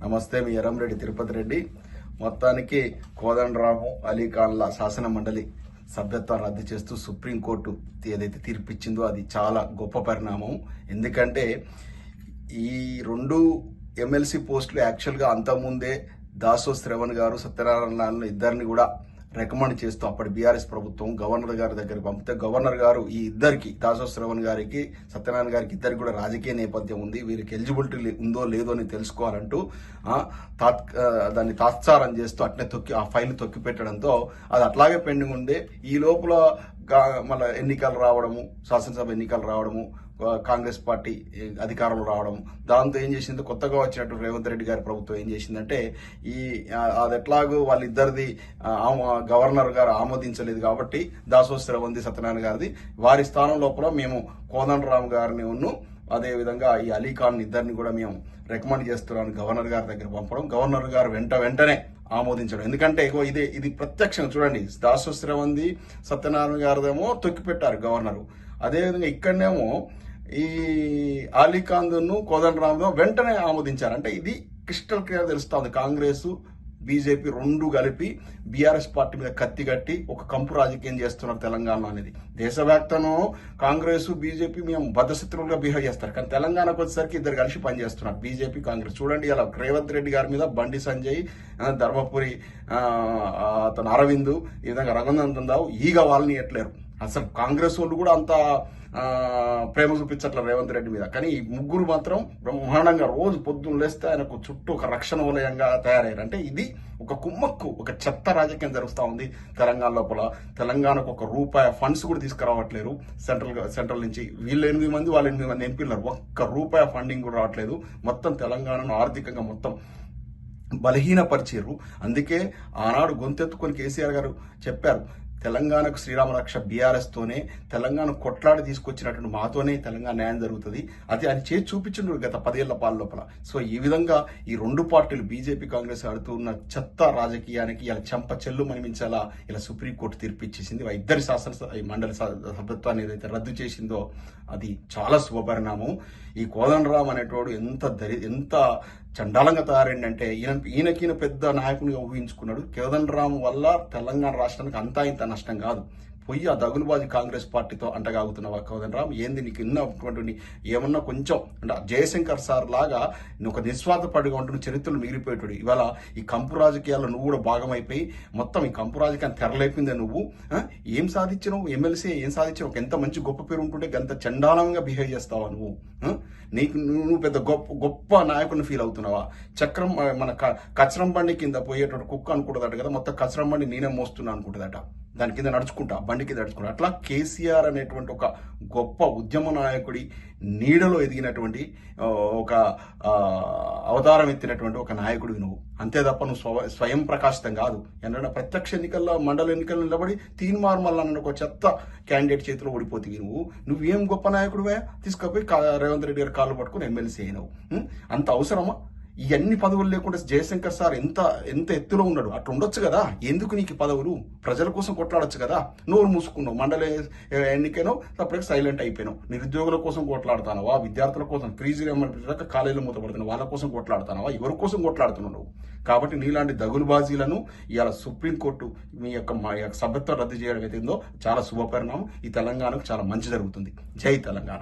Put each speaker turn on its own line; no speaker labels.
నమస్తే, మీ ఎర్రంరెడ్డి తిరుపతి రెడ్డి. మొత్తానికి కోదండరాము అలీఖాన్ల శాసన మండలి సభ్యత్వం రద్దు చేస్తూ సుప్రీంకోర్టు ఏదైతే తీర్పిచ్చిందో అది చాలా గొప్ప పరిణామం. ఎందుకంటే ఈ రెండు ఎమ్మెల్సీ పోస్టులు యాక్చువల్గా అంతకుముందే దాసో శ్రవణ్ గారు, సత్యనారాయణ ఇద్దరిని కూడా రికమెండ్ చేస్తూ అప్పటి బీఆర్ఎస్ ప్రభుత్వం గవర్నర్ గారి దగ్గరికి పంపితే గవర్నర్ గారు ఈ ఇద్దరికి, దాసో శ్రవణ్ గారికి, సత్యనారాయణ గారికి ఇద్దరికి కూడా రాజకీయ నేపథ్యం ఉంది, వీరికి ఎలిజిబిలిటీ ఉందో లేదో అని తెలుసుకోవాలంటూ దాన్ని తాత్సారం చేస్తూ అట్నే ఆ ఫైల్ తొక్కి పెట్టడంతో అది అట్లాగే పెండింగ్ ఉండే. ఈ లోపల మళ్ళీ ఎన్నికలు రావడము, శాసనసభ ఎన్నికలు రావడము, కాంగ్రెస్ పార్టీ అధికారంలో రావడం, దాంతో ఏం చేసింది, కొత్తగా వచ్చినట్టు రేవంత్ రెడ్డి గారి ప్రభుత్వం ఏం చేసిందంటే అది ఎట్లాగో వాళ్ళిద్దరిది గవర్నర్ గారు ఆమోదించలేదు కాబట్టి దాసో శ్రవంతి సత్యనారాయణ గారిది, వారి స్థానం లోపల మేము కోదండరామ్ గారిని అదేవిధంగా ఈ అలీఖాన్ ఇద్దరిని కూడా మేము రికమెండ్ చేస్తున్నాం గవర్నర్ గారి దగ్గర పంపడం, గవర్నర్ గారు వెంటనే ఆమోదించడం. ఎందుకంటే ఇది ప్రత్యక్షంగా చూడండి, దాసో శ్రవంతి సత్యనారాయణ గారిదేమో తొక్కిపెట్టారు గవర్నరు, అదేవిధంగా ఇక్కడనేమో ఈ అలీఖాన్ను కోదండరామ్ను వెంటనే ఆమోదించారు. అంటే ఇది క్రిస్టల్ క్లియర్ తెలుస్తా ఉంది. కాంగ్రెస్ బీజేపీ రెండు కలిపి బీఆర్ఎస్ పార్టీ మీద కత్తి కట్టి ఒక కంపు రాజకీయం చేస్తున్నారు తెలంగాణ అనేది. దేశవ్యాప్తంగా కాంగ్రెస్ బీజేపీ మేము బద్ధశత్రువులుగా బిహేవ్ చేస్తారు, కానీ తెలంగాణకు వచ్చేసరికి ఇద్దరు కలిసి పనిచేస్తున్నారు, బీజేపీ కాంగ్రెస్. చూడండి, ఇలా రేవంత్ రెడ్డి గారి మీద బండి సంజయ్, ధర్మపురి అతను అరవింద్, ఈ విధంగా రఘునందన్ రావు ఈగ వాళ్ళని ఎట్లేరు. అసలు కాంగ్రెస్ వాళ్ళు కూడా అంత ప్రేమ చూపించట్ల రేవంత్ రెడ్డి మీద, కానీ ఈ ముగ్గురు మాత్రం బ్రహ్మాండంగా రోజు పొద్దున్న లేస్తే ఆయనకు చుట్టూ ఒక రక్షణ వలయంగా తయారయ్యారు. అంటే ఇది ఒక కుమ్మక్కు, ఒక చెత్త రాజకీయం జరుగుతూ ఉంది తెలంగాణ లోపల. తెలంగాణకు ఒక రూపాయి ఫండ్స్ కూడా తీసుకురావట్లేరు సెంట్రల్ నుంచి. వీళ్ళు 8 మంది, వాళ్ళు 8 మంది ఎంపీలు, ఒక్క రూపాయి ఫండింగ్ కూడా రావట్లేదు. మొత్తం తెలంగాణను ఆర్థికంగా మొత్తం బలహీనపరిచారు. అందుకే ఆనాడు గొంతెత్తుకొని కేసీఆర్ గారు చెప్పారు, తెలంగాణకు శ్రీరామ రక్ష బీఆర్ఎస్ తోనే, తెలంగాణ కొట్లాడి తీసుకొచ్చినటువంటి మాతోనే తెలంగాణ న్యాయం జరుగుతుంది. అది చేసి చూపించిండ్రు గత 10 ఏళ్ల పాల లోపల. సో ఈ విధంగా ఈ రెండు పార్టీలు బీజేపీ కాంగ్రెస్ ఆడుతున్న చెత్త రాజకీయానికి ఇలా చెంప చెల్లు మనిమించేలా ఇలా సుప్రీంకోర్టు తీర్పిచ్చేసింది. ఇద్దరి మండలి సభ్యత్వాన్ని ఏదైతే రద్దు చేసిందో అది చాలా శుభపరిణామం. ఈ కోదండరామ్ అనేటోడు ఎంత చండాలంగా తయారైందంటే ఈయన పెద్ద నాయకునిగా ఊహించుకున్నాడు. కోదండరామ్ వల్ల తెలంగాణ రాష్ట్రానికి అంతా ఇంత నష్టం కాదు. పోయి ఆ దగులుబాజీ కాంగ్రెస్ పార్టీతో అంటగాగుతున్న కోదండరామ్ ఏంది, నీకు ఇన్నటువంటి ఏమన్నా కొంచెం అంటే జయశంకర్ సార్ లాగా నువ్వు ఒక నిస్వార్థపడిగా ఉంటున్న చరిత్రలు మిగిలిపోయేటాడు. ఇవాళ ఈ కంపు రాజకీయాల్లో నువ్వు కూడా భాగమైపోయి మొత్తం ఈ కంపు రాజకీయాన్ని తెరలేపిందే. నువ్వు ఏం సాధించినావు, ఎమ్మెల్సీ ఏం సాధించినావు, ఎంత మంచి గొప్ప పేరు ఉంటుంటే ఎంత చండాలంగా బిహేవ్ చేస్తావా నువ్వు? నువ్వు పెద్ద గొప్ప నాయకుడిని ఫీల్ అవుతున్నావా? చక్రం మన కచరం బండి కింద పోయేటప్పుడు కుక్క అనుకుంటుందట కదా, మొత్తం కచరం బండి నేనే మోస్తున్నా అనుకుంటుందట, దాని కింద నడుచుకుంటా, బండి కింద నడుచుకుంటా. అట్లా కేసీఆర్ అనేటువంటి ఒక గొప్ప ఉద్యమ నాయకుడి నీడలో ఎదిగినటువంటి ఒక అవతారం ఎత్తినటువంటి ఒక నాయకుడివి నువ్వు. అంతే తప్ప నువ్వు స్వయం ప్రకాశితం కాదు. ఎందుకంటే ప్రత్యక్ష ఎన్నికల్లో, మండల ఎన్నికల్లో నిలబడి తీన్మార్మల్ ఒక చెత్త క్యాండిడేట్ చేతిలో ఓడిపోతుంది. నువ్వేం గొప్ప నాయకుడివే, తీసుకుపోయి రేవంత్ రెడ్డి గారి కాళ్ళు పట్టుకుని ఎమ్మెల్సీ అయినావు. అంత అవసరమా? ఇవన్నీ పదవులు లేకుండా జయశంకర్ సార్ ఎంత ఎత్తులో ఉన్నాడు, అట్లా ఉండొచ్చు కదా. ఎందుకు నీకు పదవులు? ప్రజల కోసం కొట్లాడొచ్చు కదా. నోరు మూసుకున్నావు, మండలి ఎన్నికైనావు, సపరేట్ సైలెంట్ అయిపోయినావు. నిరుద్యోగుల కోసం కొట్లాడుతానవా, విద్యార్థుల కోసం ఫీజు కాలేజీలో మూతపడుతున్నావు, వాళ్ళ కోసం కొట్లాడుతానవా, ఎవరి కోసం కొట్లాడుతున్నావు నువ్వు? కాబట్టి నీలాంటి దగులుబాజీలను ఇవాళ సుప్రీంకోర్టు మీ యొక్క సభ్యత్వం రద్దు చేయడం అయితే చాలా శుభపరిణామం. ఈ తెలంగాణకు చాలా మంచి జరుగుతుంది. జై తెలంగాణ.